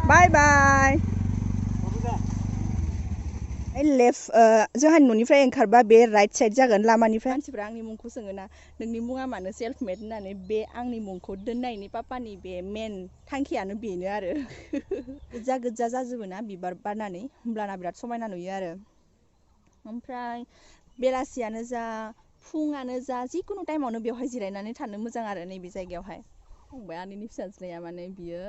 bye by left जोंहानि न'निफ्राय ओंखारबा बे राइट साइड जागोन लामानिफ्राय मानसिफ्रा आंनि मुंखौ सोङोना नोंनि मुङा मानो सेल्फ मेड होननानै बे आंनि मुंखौ दोननायनि पापानि बे मेन थांखियानो बेनो आरो गोजा गोजा जाजोबो ना बिबार बारनानै होमब्लाना बिराद समायना नुयो आरो ओमफ्राय बेलासियानो जा फुङानो जा जिकुनु टाइमावनो बेवहाय जिरायनानै थानो मोजां आरो नैबे जायगायावहाय फंबाय आनैनि फिसाज्लाया माने बियो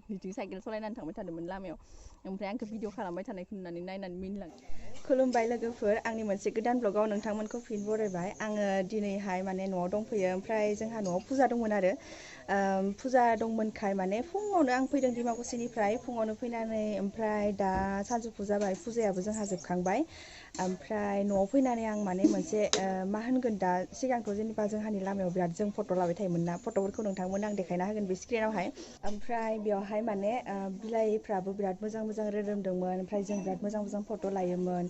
बिथिं साइकेल सालायनानै थांबाय थादोंमोन लामायाव ओमफ्राय आंखौ भिडिअ खालामबाय थानायखौ नुनानै नायनानै मिनिलांदों खुलुमबाय लोगोफोर आंनि मोनसे गोदान ब्लगाव नोंथांमोनखौ फिन बरायबाय आङो दिनैहाय माने न'आव दंफैयो ओमफ्राय जोंहा न'आव फुजा दंमोन आरो फुजा दंमोनखाय माने फुङावनो आं फैदों डिमाकुसिनिफ्राय फुङावनो फैनानै ओमफ्राय दा सानजौफु जाबाय फुजायाबो जोंहा जोबखांबाय ओमफ्राय न'आव फैनानै आं माने मोनसे मा होनगोन दा सिगांथ' जेनेबा जोंहानि लामायाव बिराद जों फट' लाबाय थायोमोन ना फट'फोरखौ नोंथांमोन आं देखायना होगोन बे स्क्रिनावहाय ओमफ्राय बेवहाय माने बिलाइफ्राबो बिराद मोजां मोजां रोदोमदोंमोन ओमफ्राय जों बिराद मोजां मोजां फट' लायोमोन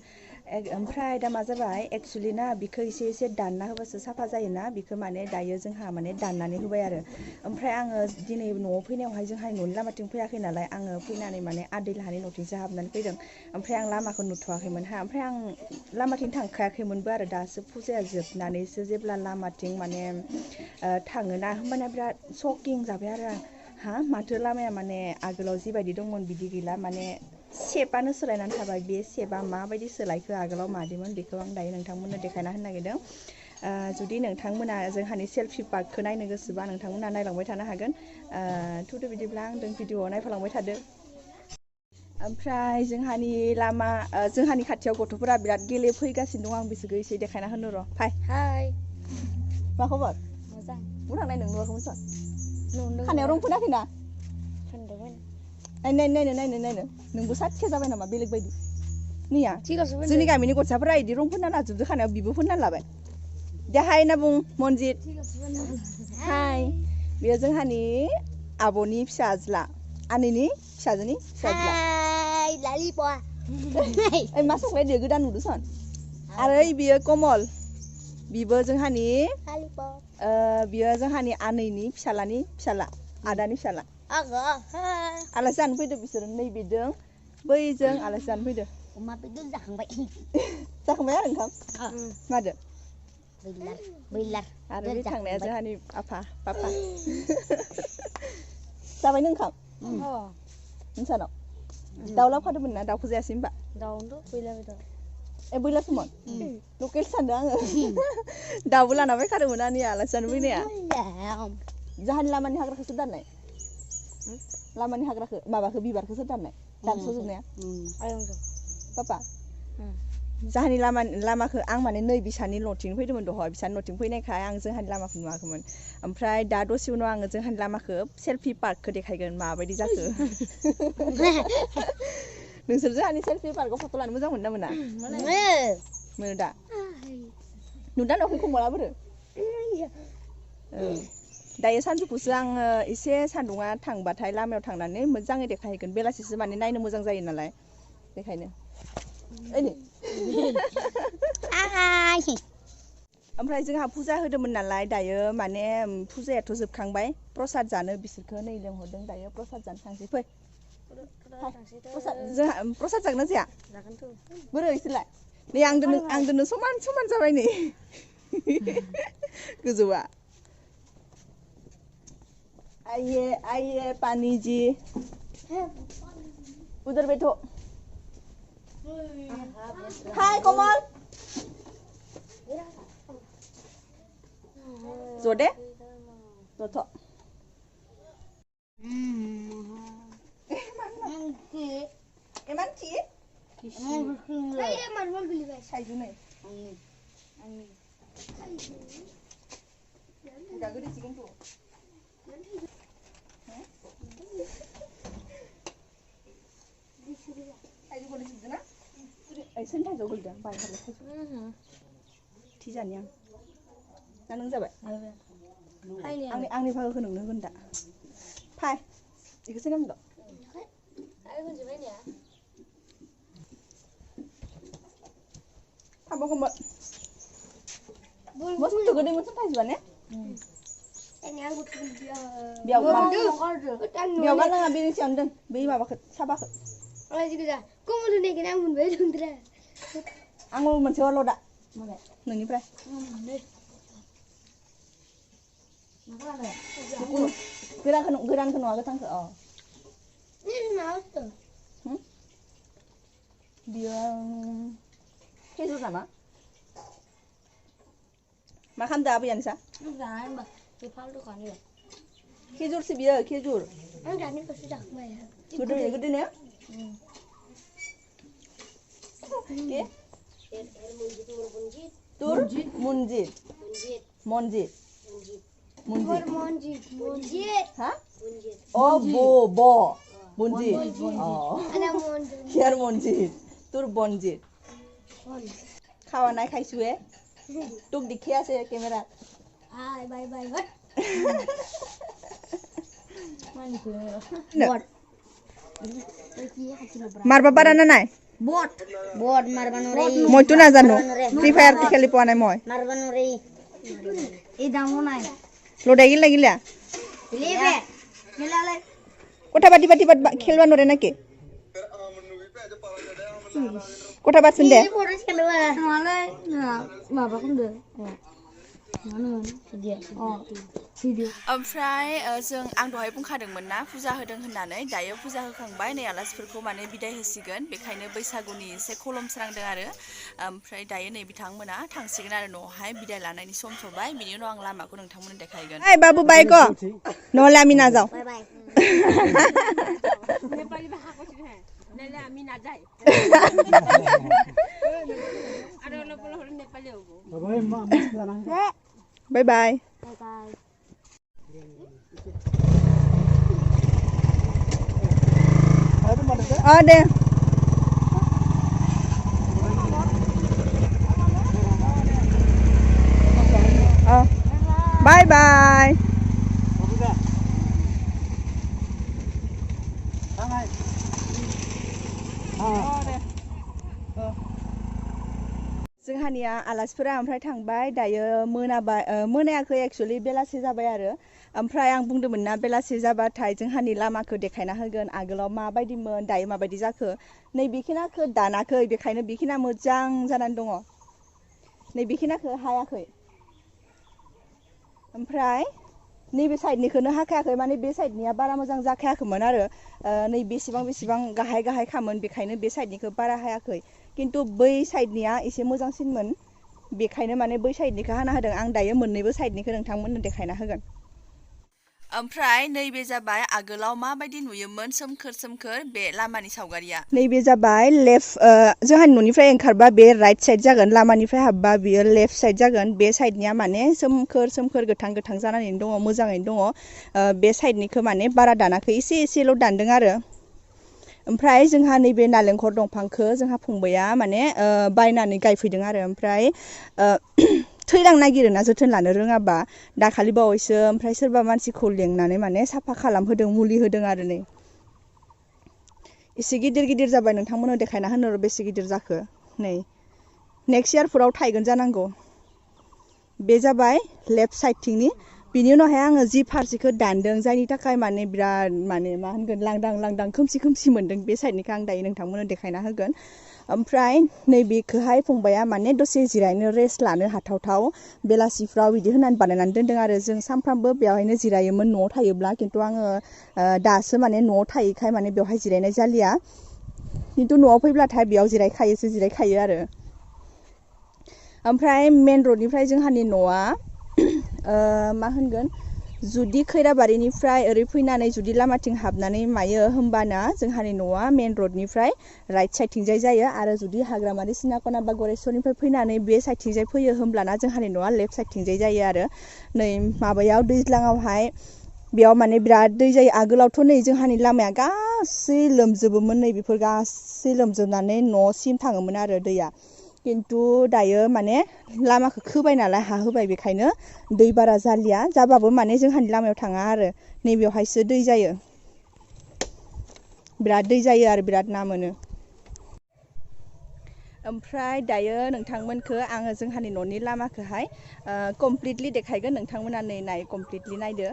ओमफ्राय दा मा जाबाय एक्सुवेलि ना बिखौ एसे एसे दानना होबासो साफा जायोना बिखौ माने दायो जोंहा माने दाननानै होबाय आरो ओमफ्राय आङो दिनै न'आव फैनायावहाय जोंहा न'नि लामाथिं फैयाखै नालाय आङो फैनानै माने आदै लाहानि न'थिंसो हाबनानै फैदों ओमफ्राय आं लामाखौ नुथ'वाखैमोन ओमफ्राय आं लामाथिं थांखायाखैमोनबो आरो दासो फुजाया जोबनानैसो जेब्ला लामाथिं माने थाङोना होमबाना बिराद शकिं जाबाय आरो हा माथो लामाया माने आगोलाव जिबायदि दंमोन बिदि गैला माने सेपआनो सोलायनानै थाबाय बे सेपआ माबायदि सोलायखो आगोलाव मादिमोन बेखौ आं दायो नोंथांमोननो देखायना होनो नागिरदों जुदि नोंथांमोना जोंहानि सेल्फि पार्कखौ नायनो गोसोबा नोंथांमोना नायलांबाय थानो हागोन थुदो बिदिब्ला आं भिडिअआव नायफालांबाय थादो ओमफ्राय जोंहानि जोंहानि खाथियाव गथ'फोरा बिराद गेलेफैगासिनो दं आं बिसोरखौ एसे देखायना होनो र' फाय हाय मा खबर मोजां बबाव थांनाय नों नुवाखैमोन सन खानायाव रं फोनाखैना फोनदोंमोन नायनो नोंबो साथिया जाबाय नामा बेलेग बायदि निया जोंनि गामिनि गथ'साफोरा इदि रं फोनना लाजोबदो खानायाव बिबो फोनना लाबाय दे हाय होनना बुं मनजित हाय बेयो जोंहानि आब'नि फिसाज्ला आनैनि फिसाजोनि फिसाज्ला ओइ मा संलायदो गोदान नुदों सन आरो बियो कमल बिबो जोंहानि बियो जोंहानि आनैनि फिसालानि फिसाला आदानि फिसाला आलासि जानो फैदो बिसोरो नैबेदों बैजों आलासि जानो फैदो अमा बेदर जाखांबाय आरो ओंखाम मादो बैलार आरो बे थांनाया जोंहानि आफा पापा जाबाय नों ओंखाम नोंसानाव दाउ लाबोखादोंमोन ना दाउखौ जायासै होनबा दाउनोथ' बैलार बेदर बैलारसोमोन लकेल सानदों आङो दाउबो लाना फैखादोंमोन आनैया आलासि जानो फैनाया जाहानि लामानि हाग्राखौ सोर दाननाय लामानि हाग्राखौ माबाखौ बिबारखौ सोर दाननाय दानस'जोबनाया पापा जाहानि लामाखौ आं माने नै बिसानि न'थिं फैदोंमोन दहाय बिसानि न'थिं फैनायखाय आं जोंहानि लामाखौ नुवाखैमोन ओमफ्राय दा दसे उनाव आङो जोंहानि लामाखौ सेल्फि पार्कखौ देखायगोन माबायदि जाखो नोंसोर जोंहानि सेल्फि पार्कआव फट' लानो मोजां मोनो ना मोना मोनो दा नुदा नुवाखै कमला बोरो दायो सानजौफुसो आङो एसे सान्दुङा थांबाथाय लामायाव थांनानै मोजाङै देखायहैगोन बेलासिसो माने नायनो मोजां जायो नालाय बेखायनो ओमफ्राय जोंहा फुजा होदोंमोन नालाय दायो माने फुजायाथ' जोबखांबाय प्रसाद जानो बिसोरखौ नै लेंहरदों दायो प्रसाद जानो थांसै फै जोंहा प्रसाद जागोन ना जाया बोरै इसोरलाय नै आंदोनो समान समान जाबाय नै गोजौआ आइए पानी जी उधर बैठो हाय कोमल जोदे जथ' एमान थि थाइजौ नै udah gede sih kan tuh ayo boleh sebentar ayo sentai jauh udah bayar harus tijan yang nang जाबाय आंनि भागोखौ नोंनो होगोन दा फाय बेखौसो नांगौ थांबा मस्त गदै मोनसे थाइजौआ ने बेयाव गालाङा बेनि सायावनो दोन बै माबाखौ साबाखौ आं मोनसे हरल' दा नोंनिफ्राय गोरानखौ नङा गोथांखौ बियो खेजुर नामा मा खालामदों आबैया नोंसा खेजुरसो बियो खेजुर गोदोनो तुर Manjit ha oh bo monjit here monjit tur bonjit খাওয়া নাই খাইছুয়ে তোক দেখি আছে ক্যামেরা বাই বাই মারবা পারা না নাই বট মারবা নরে মইতো না জানো ফ্রি ফায়ার খেলি পোৱা নাই মই মারবা নরে এই দামো নাই লড়াই লাগিলা লেবে খেলালে কথা পাতি খেলবা নরে নাকি কথা বাতছেন दे ओमफ्राय जों आं दहाय बुंखादोंमोन ना फुजा होदों होननानै दायो फुजा होखांबाय नै आलासिफोरखौ माने बिदाय होसिगोन बेखायनो बैसागुनि एसे खलमस्रांदों आरो ओमफ्राय दायो नै बिथांमोना थांसिगोन आरो न'आवहाय बिदाय लानायनि सम सबाय बिनि उनाव आं लामाखौ नोंथांमोननो देखायगोन ओइ बाबु बाय ग नहले आमी ना जाऊ बाय बाय नेपाली भाषा कइसे है नहले आमी ना जाय आरो लोगो नेपाली होबो बाय बाय दे बाय बाय जोंहानिया आलासिफोरा ओमफ्राय थांबाय दायो मोनायाखै एक्चुअलि बेलासि जाबाय आरो ओमफ्राय आं बुंदोंमोन ना बेलासि जाबाथाय जोंहानि लामाखौ देखायना होगोन आगोलाव माबायदिमोन दायो माबायदि जाखो नै बेखिनाखौ दानाखै बेखायनो बेखिना मोजां जानानै दङ नै बेखिनाखौ हायाखै ओमफ्राय नैबे साइडनिखौनो हाखायाखै माने बे साइडनिया बारा मोजां जाखायाखैमोन आरो नै बेसेबां गाहाय खामोन बेखायनो बे साइडनिखौ बारा हायाखै किन्तु बै साइडनिया एसे मोजांसिनमोन बेखायनो माने बै साइडनिखौ हाना होदों आं दायो मोननैबो साइडनिखौ नोंथांमोननो देखायना होगोन ओमफ्राय नैबे जाबाय आगोलाव माबायदि नुयोमोन सोमखोर बे लामानि सावगारिया नैबे जाबाय लेफ्ट जोंहानि न'निफ्राय ओंखारबा बे राइट साइड जागोन लामानिफ्राय हाबबा बियो लेफ्ट साइड जागोन बे साइडनिया माने सोमखोर गोथां जानानै दङ मोजाङैनो दङ बे साइडनिखौ माने बारा दानाखै एसेल' दानदों आरो ओमफ्राय जोंहा नैबे नालेंखर दंफांखौ जोंहा फंबाया माने बायनानै गायफैदों आरो ओमफ्राय थैलांनो नागिरोना जोथोन लानो रोङाबा दाखालि बावैसो ओमफ्राय सोरबा मानसिखौ लेंनानै माने साफा खालामहोदों मुलि होदों आरो नै एसे गिदिर जाबाय नोंथांमोननो देखायना होनो बेसे गिदिर जाखो नै नेक्स्ट इयारफोराव थायगोन जानांगौ बे जाबाय लेफ्ट साइडथिंनि बिनि उनावहाय आङो जि फारसेखौ दानदों जायनि थाखाय माने बिराद माने मा होनगोन लांदां खोमसि मोनदों बे साइडनिखौ आं दायो नोंथांमोननो देखायना होगोन ओमफ्राय नैबेखौहाय फंबाया माने दसे जिरायनो रेस्ट लानो हाथावथाव बेलासिफ्राव बिदि होनानै बानायनानै दोनदों आरो जों सानफ्रामबो बेवहायनो जिरायोमोन न'आव थायोब्ला किन्तु आङो दासो माने न'आव थायैखाय माने बेवहाय जिरायनाय जालिया किन्तु न'आव फैब्लाथाय बेयाव जिरायखायो आरो ओमफ्राय मेन रडनिफ्राय जोंहानि न'आ मा होनगोन जुदि खैराबारिनिफ्राय ओरै फैनानै जुदि लामाथिं हाबनानै मायो होमबाना जोंहानि न'आ मेन रडनिफ्राय राइट साइडथिंजाय जायो आरो जुदि हाग्रामारि सिनाखना बा गरेस्वरनिफ्राय फैनानै बे साइडथिंजाय फैयो होमब्लाना जोंहानि न'आ लेफ्ट साइडथिंजाय जायो आरो नै माबायाव दैज्लाङावहाय बेयाव माने बिराद दै जायो आगोलावथ' नै जोंहानि लामाया गासै लोमजोबोमोन नै बेफोर गासै लोमजोबनानै न'सिम थाङोमोन आरो दैया किन्तु दायो माने लामाखौ खोबाय नालाय हा होबाय बेखायनो दै बारा जालिया जाबाबो माने जोंहानि लामायाव थाङा आरो नैबेवहायसो दै जायो बिराद दै जायो आरो बिराद ना मोनो ओमफ्राय दायो नोंथांमोनखो आङो जोंहानि न'नि लामाखौहाय कमप्लिटलि देखायगोन नोंथांमोना नै नाय कमप्लिटलि नायदो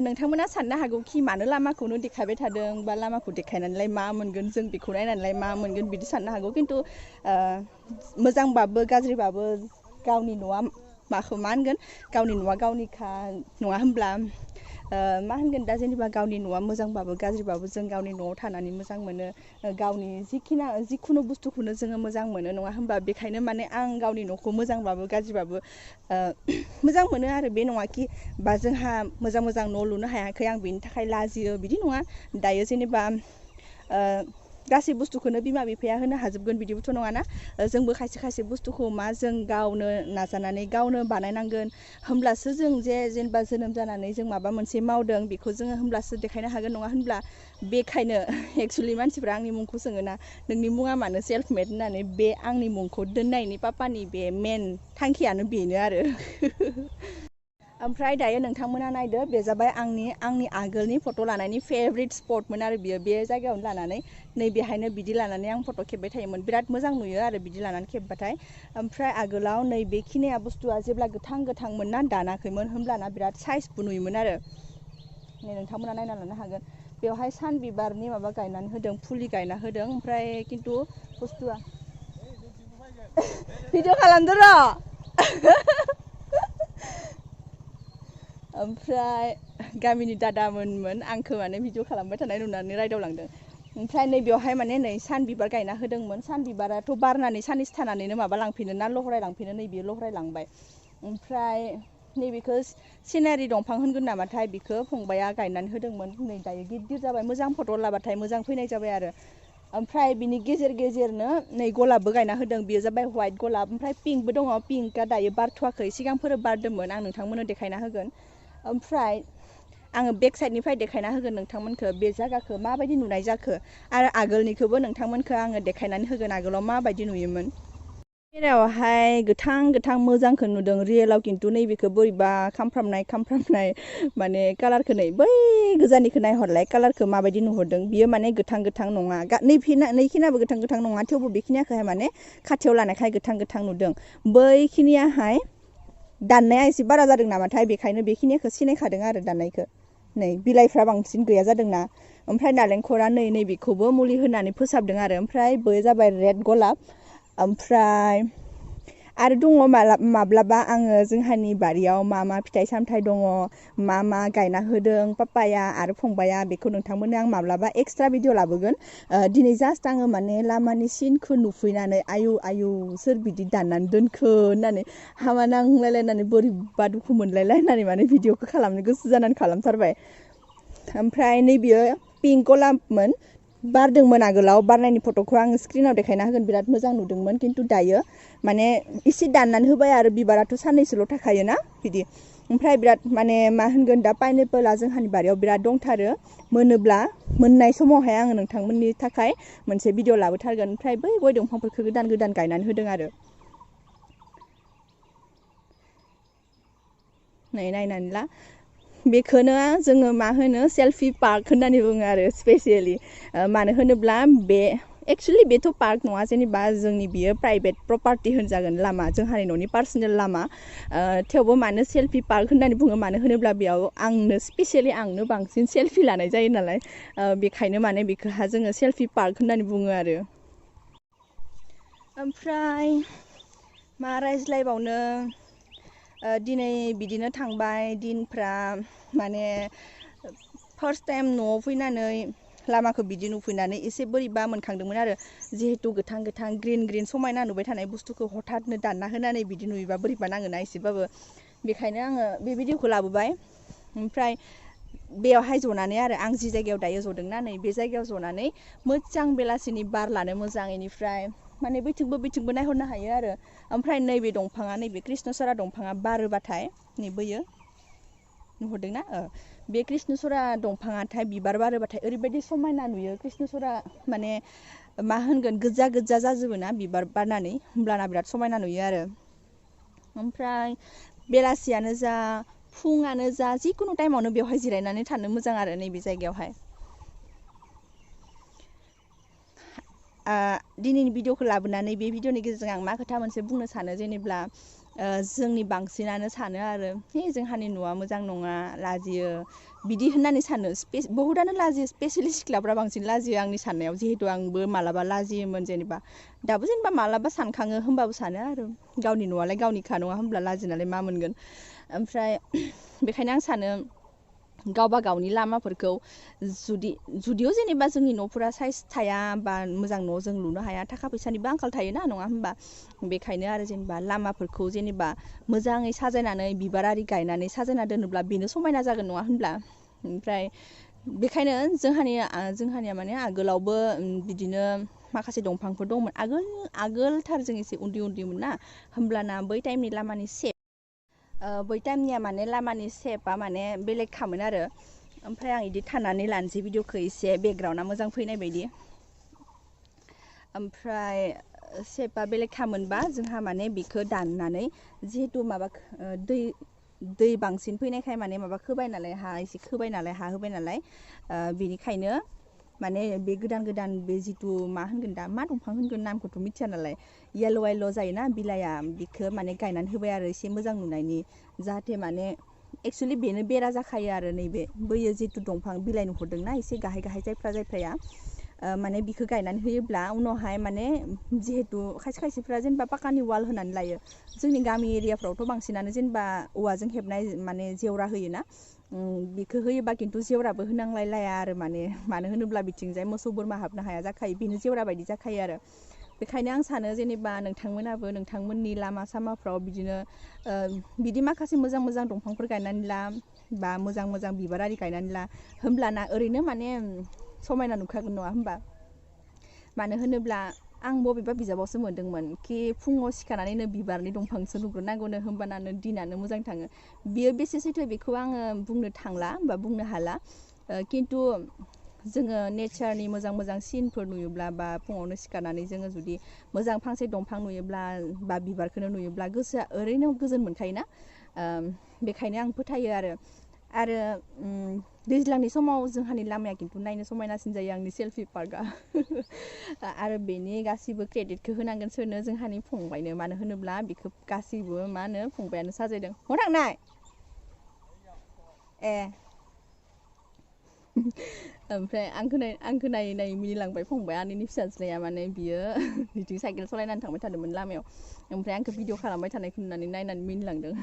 नोंथांमोना साननो हागौ कि मानो लामाखौनो देखायबाय थादों बा लामाखौ देखायनानैलाय मा मोनगोन जों बेखौ नायनानैलाय मा मोनगोन बिदि साननो हागौ खिन्थु मोजांबाबो गाज्रिबाबो गावनि न'आ माखौ मा होनगोन गावनि न'आ गावनिखा नङा होनब्ला मा होनगोन दा जेनेबा गावनि न'आ मोजांबाबो गाज्रिबाबो जों गावनि न'आव थानानै मोजां मोनो गावनि जिखुनु बुस्थुखौनो जोङो मोजां मोनो नङा होनबा बेखायनो माने आं गावनि न'खौ मोजांबाबो गाज्रिबाबो मोजां मोनो आरो बे नङा कि बा जोंहा मोजां मोजां न' लुनो हायाखै आं बेनि थाखाय लाजियो बिदि नङा दायो जेनेबा गासै बुस्थुखौनो बिमा बिफाया होनो हाजोबगोन बिदिबोथ' नङाना जोंबो खायसे खायसे बुस्थुखौ मा जों गावनो नाजानानै गावनो बानायनांगोन होमब्लासो जों जेनेबा जोनोम जानानै जों माबा मोनसे मावदों बेखौ जोङो होमब्लासो देखायनो हागोन नङा होनब्ला बेखायनो एक्सुवेलि मानसिफ्रा आंनि मुंखौ सोङोना नोंनि मुङा मानो सेल्फ मेड होननानै बे आंनि मुंखौ दोननायनि पापानि बे मेन थांखियानो बेनो आरो ओमफ्राय दायो नोंथांमोना नायदो बे जाबाय आंनि आगोलनि फट' लानायनि फेभरेट स्पटमोन आरो बियो बे जायगायावनो लानानै नैबेहायनो बिदि लानानै आं फट' खेबबाय थायोमोन बिराद मोजां नुयो आरो बिदि लानानै खेबबाथाय ओमफ्राय आगोलाव नैबेखिनिया बुस्थुआ जेब्ला गोथां गोथांमोन ना दानाखैमोन होमब्लाना बिराद साइजबो नुयोमोन आरो नै नोंथांमोना नायना लानो हागोन बेवहाय सान बिबारनि माबा गायनानै होदों फुलि गायना होदों ओमफ्राय खिन्थु बुस्थुआ भिडिअ खालामदो र' ओमफ्राय गामिनि दादामोनमोन आंखौ माने भिडिअ खालामबाय थानाय नुनानै रायदावलांदों ओमफ्राय नै बेवहाय माने नै सान बिबार गायना होदोंमोन सान बिबाराथ' बारनानै साननैसो थानानैनो माबा लांफिनो ना लहराय लांफिनो नै बेयो लहरायलांबाय ओमफ्राय नैबेखौ सिनारि दंफां होनगोन नामाथाय बेखौ फंबाया गायनानै होदोंमोन नै दायो गिदिर जाबाय मोजां फट' लाबाथाय मोजां फैनाय जाबाय आरो ओमफ्राय बिनि गेजेर गेजेरनो नै गलाबबो गायना होदों बेयो जाबाय हवाइट गलाब ओमफ्राय पिंकबो दङ पिंकआ दायो बारथ'वाखै सिगांफोर बारदोंमोन आं नोंथांमोननो देखायना होगोन ओमफ्राय आङो बेक साइडनिफ्राय देखायना होगोन नोंथांमोनखौ बे जायगाखौ माबायदि नुनाय जाखो आरो आगोलनिखौबो नोंथांमोनखौ आङो देखायनानै होगोन आगोलाव माबायदि नुयोमोन केमेरायावहाय गोथां गोथां मोजांखौ नुदों रियेलाव खिन्थु नैबेखौ बोरैबा खामफ्रामनाय माने कालारखौ नै बै गोजाननिखौ नायहरलाय कालारखौ माबायदि नुहरदों बियो माने गोथां गोथां नङा नैखिनाबो गोथां गोथां नङा थेवबो बेखिनियाखौहाय माने खाथियाव लानायखाय गोथां गोथां नुदों बैखिनियाहाय दाननाया एसे बारा जादों नामाथाय बेखायनो बेखिनिखौ सिनायखादों आरो दाननायखौ नै बिलाइफ्रा बांसिन गैया जादोंना ओमफ्राय नालेंखरा नैबेखौबो मुलि होनानै फोसाबदों आरो ओमफ्राय बे जाबाय रेड गलाब ओमफ्राय आरो दङ माब्लाबा आङो जोंहानि बारियाव मा फिथाइ सामथाइ दङ मा गायना होदों पापाया आरो फंबाया बेखौ नोंथांमोननो आं माब्लाबा एक्सट्रा भिडिअ लाबोगोन दिनै जास्ट आङो माने लामानि सिनखौ नुफैनानै आयु सोर बिदि दाननानै दोनखो होननानै हामा नांलायलायनानै बोरैबा दुखु मोनलायलायनानै माने भिडिअखौ खालामनो गोसो जानानै खालामथारबाय ओमफ्राय नैबेयो पिंक गलाबमोन बारदोंमोन आगोलाव बारनायनि फट'खौ आङो स्क्रिनाव देखायना होगोन बिराद मोजां नुदोंमोन खिन्थु दायो माने एसे दाननानै होबाय आरो बिबाराथ' साननैसोल' थाखायोना बिदि ओमफ्राय बिराद माने मा होनगोन दा पाइनएपला जोंहानि बारियाव बिराद दंथारो मोनोब्ला मोननाय समावहाय आङो नोंथांमोननि थाखाय मोनसे भिडिअ लाबोथारगोन ओमफ्राय बै गय दंफांफोरखौ गोदान गोदान गायनानै होदों आरो नै नायनानै ला बेखौनो जोङो मा होनो सेल्फि पार्क होननानै बुङो आरो स्पेसियेलि मानो होनोब्ला बे एक्सुवेलि बेथ' पार्क नङा जेनेबा जोंनि बियो प्राइभेट प्रपार्टि होनजागोन लामा जोंहानि न'नि पार्सनेल लामा थेवबो मानो सेल्फि पार्क होननानै बुङो मानो होनोब्ला बेयाव आंनो बांसिन सेल्फि लानाय जायो नालाय बेखायनो माने बेखौहा जोङो सेल्फि पार्क होननानै बुङो आरो ओमफ्राय मा रायज्लायबावनो दिनै बिदिनो थांबाय दिनफ्रा माने फार्स्ट टाइम न'आव फैनानै लामाखौ बिदि नुफैनानै एसे बोरैबा मोनखांदोंमोन आरो जिहेतु गोथां ग्रिन समायना नुबाय थानाय बुस्थुखौ हठाथनो दानना होनानै बिदि नुयोबा बोरैबा नाङोना एसेबाबो बेखायनो आङो बे भिडिअखौ लाबोबाय ओमफ्राय बेयावहाय जनानै आरो आं जि जायगायाव दायो जदोंना नै बे जायगायाव जनानै मोजां बेलासिनि बार लानो मोजां बेनिफ्राय माने बैथिंबो नायहरनो हायो आरो ओमफ्राय नैबे दंफाङा नैबे कृष्णसुरा दंफाङा बारोबाथाय नेबोयो नुहरदोंना बे कृष्णसुरा दंफाङाथाय बिबार बारोबाथाय ओरैबायदि समायना नुयो कृष्णसुरा माने मा होनगोन गोजा जाजोबो ना बिबार बारनानै होमब्लाना बिराद समायना नुयो आरो ओमफ्राय बेलासियानो जा फुङानो जा जिखुनु टाइमावनो बेवहाय जिरायनानै थानो मोजां आरो नैबे जायगायावहाय दिनैनि भिडिअखौ लाबोनानै बे भिडिअनि गेजेरजों आं मा खोथा मोनसे बुंनो सानो जेनेब्ला जोंनि बांसिनानो सानो आरो हे जोंहानि न'आ मोजां नङा लाजियो बिदि होननानै सानो बहुतानो लाजियो स्पेसियेलि सिख्लाफ्रा बांसिन लाजियो आंनि साननायाव जिहेतु आंबो मालाबा लाजियोमोन जेनेबा दाबो जेनेबा मालाबा सानखाङो होमबाबो सानो आरो गावनि न'आलाय गावनिखा नङा होमब्ला लाजिनालाय मा मोनगोन ओमफ्राय बेखायनो आं सानो गावबा गावनि लामाफोरखौ जुदिअ जेनेबा जोंनि न'फोरा साइज थाया बा मोजां न' जों लुनो हाया थाखा फैसानिबो आंखाल थायोना नङा होमबा बेखायनो आरो जेनेबा लामाफोरखौ जेनेबा मोजाङै साजायनानै बिबार आरि गायनानै साजायना दोनोब्ला बेनो समायना जागोन नङा होनब्ला ओमफ्राय बेखायनो जोंहानिया माने आगोलावबो बिदिनो माखासे दंफांफोर दंमोन आगोलथार जों एसे उन्दैमोन ना होमब्लाना बै टाइमनि लामानि बै टाइमनिया माने लामानि सेपआ माने बेलेग खामोन आरो ओमफ्राय आं इदि थानानै लानोसै भिडिअखौ एसे बेकग्राउन्डआ मोजां फैनाय बायदि ओमफ्राय सेपआ बेलेग खामोनबा जोंहा माने बेखौ दाननानै जिहेतु माबा दै बांसिन फैनायखाय माने माबा खोबाय नालाय हा एसे खोबाय नालाय हा होबाय नालाय बेनिखायनो माने बे गोदान बे जिथु मा होनगोन दा मा दंफां होनगोन नामखौथ' मिथिया नालाय येल्ल' जायोना बिलाइआ बेखौ माने गायनानै होबाय आरो एसे मोजां नुनायनि जाहाथे माने एक्सुवेलि बेनो बेरा जाखायो आरो नैबे बैयो जिथु दंफां बिलाइ नुहुरदोंना एसे गाहाय जायफ्राया माने बिखौ गायनानै होयोब्ला उनावहाय माने जिहेतु खायसेफ्रा जेनेबा पाकानि वाल होनानै लायो जोंनि गामि एरियाफ्रावथ' बांसिनानो जेनेबा औवाजों हेबनाय माने जेवरा होयोना बिखौ होयोबा खिन्थु जेवराबो होनांलायलाया आरो मानो होनोब्ला बिथिंजाय मोसौ बोरमा हाबनो हाया जाखायो बेनो जेवरा बायदि जाखायो आरो बेखायनो आं सानो जेनेबा नोंथांमोनाबो नोंथांमोननि लामा सामाफ्राव बिदिनो बिदि माखासे मोजां दंफांफोर गायनानै ला बा मोजां बिबार आरि गायनानै ला होमब्लाना ओरैनो माने समायना नुखागोन नङा होमबा मानो होनोब्ला आं बबेबा बिजाबावसो मोन्दोंमोन कि फुङाव सिखारनानैनो बिबारनि दंफांसो नुग्रोनांगौनो होमबानानो दिनानो मोजां थाङो बियो बेसे सैथो बेखौ आङो बुंनो थांला बा बुंनो हाला खिन्थु जोङो नेचारनि मोजां सिनफोर नुयोब्ला बा फुङावनो सिखारनानै जोङो जुदि मोजां फांसे दंफां नुयोब्ला बा बिबारखौनो नुयोब्ला गोसोआ ओरैनो गोजोन मोनखायोना बेखायनो आं फोथायो आरो दैज्लांनि समाव जोंहानि लामाया खिन्थु नायनो समायनासिन जायो आंनि सेल्फि पार्कआ आरो बेनि गासिबो क्रेडिटखौ होनांगोन सोरनो जोंहानि फंबायनो मानो होनोब्ला बेखौ गासिबो मा होनो फंबायानो साजायदों हर थांनाय ओमफ्राय आंखौ नायै मिनिलांबाय फंबाय आनैनि फिसाज्लाया माने बियो बिथिं साइकेल सालायनानै थांबाय थादोंमोन लामायाव ओमफ्राय आंखौ भिडिअ खालामबाय थानायखौ नायनानै मिनिलांदों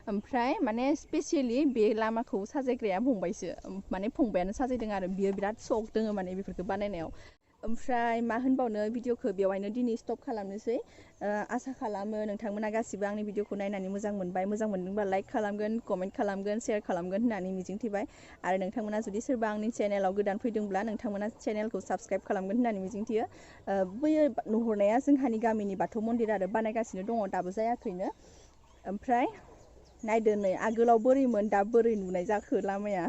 ओमफ्राय माने स्पेसियेलि बे लामाखौ साजायग्राया फंबायसो माने फंबायानो साजायदों आरो बियो बिराद शक दोङो माने बेफोरखौ बानायनायाव ओमफ्राय मा होनबावनो भिडिअखौ बेवहायनो दिनै स्टप खालामनोसै आसा खालामो नोंथांमोना गासिबो आंनि भिडिअखौ नायनानै मोजां मोनदोंबा लाइक खालामगोन कमेन्ट खालामगोन शेयार खालामगोन होननानै मिजिंथिबाय आरो नोंथांमोना जुदि सोरबा आंनि चेनेलाव गोदान फैदोंब्ला नोंथांमोना चेनेलखौ साबस्क्राइब खालामगोन होननानै मिजिंथियो बैयो नुहुरनाया जोंहानि गामिनि बाथौ मन्दिर आरो बानायगासिनो दङ दाबो जायाखैनो ओमफ्राय नायदो नै आगोलाव बोरैमोन दा बोरै नुनाय जाखो लामाया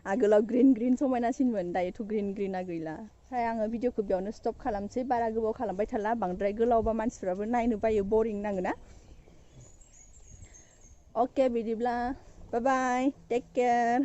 आगोलाव ग्रिन समायनासिनमोन दायोथ' ग्रिना गैला ओमफ्राय आङो भिडिअखौ बेयावनो स्टप खालामसै बारा गोबाव खालामबाय थाला बांद्राय गोलावबा मानसिफ्राबो नायनो बायो बरिं नाङोना अके बिदिब्ला बाय टेक केयार